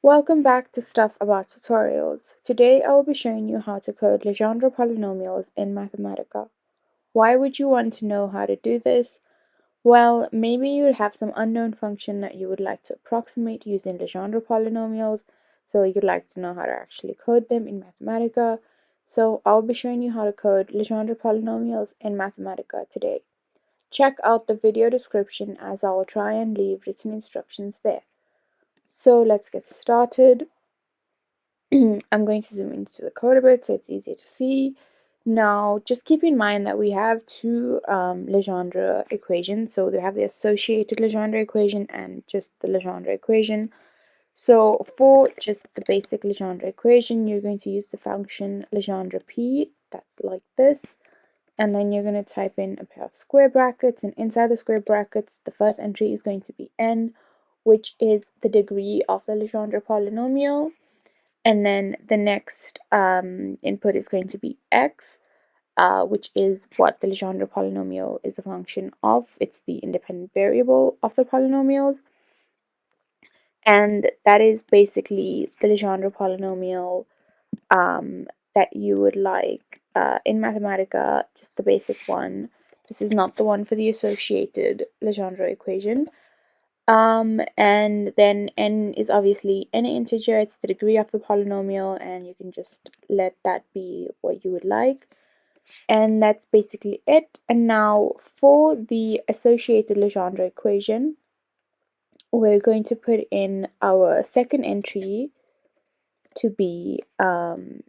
Welcome back to Stuff About Tutorials. Today I will be showing you how to code Legendre polynomials in Mathematica. Why would you want to know how to do this? Well, maybe you'd have some unknown function that you would like to approximate using Legendre polynomials, so you'd like to know how to actually code them in Mathematica. So I'll be showing you how to code Legendre polynomials in Mathematica today. Check out the video description as I will try and leave written instructions there. So let's get started. I'm going to zoom into the code a bit so it's easier to see. Now, just keep in mind that we have two Legendre equations. So we have the associated Legendre equation and just the Legendre equation. So for just the basic Legendre equation, you're going to use the function Legendre P, that's like this. And then you're going to type in a pair of square brackets, and inside the square brackets, the first entry is going to be n, which is the degree of the Legendre polynomial. And then the next input is going to be x, which is what the Legendre polynomial is a function of. It's the independent variable of the polynomials. And that is basically the Legendre polynomial that you would like in Mathematica, just the basic one. This is not the one for the associated Legendre equation. And then n is obviously any integer, it's the degree of the polynomial, and you can just let that be what you would like. And that's basically it. And now for the associated Legendre equation, we're going to put in our second entry to be m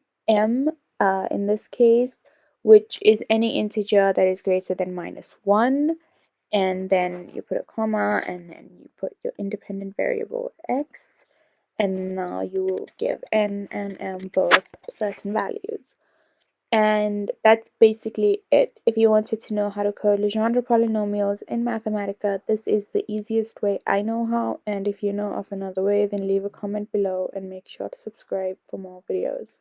in this case, which is any integer that is greater than -1. And then you put a comma, and then you put your independent variable x, and now you will give n and m both certain values. And that's basically it. If you wanted to know how to code Legendre polynomials in Mathematica, this is the easiest way I know how, and if you know of another way, then leave a comment below and make sure to subscribe for more videos.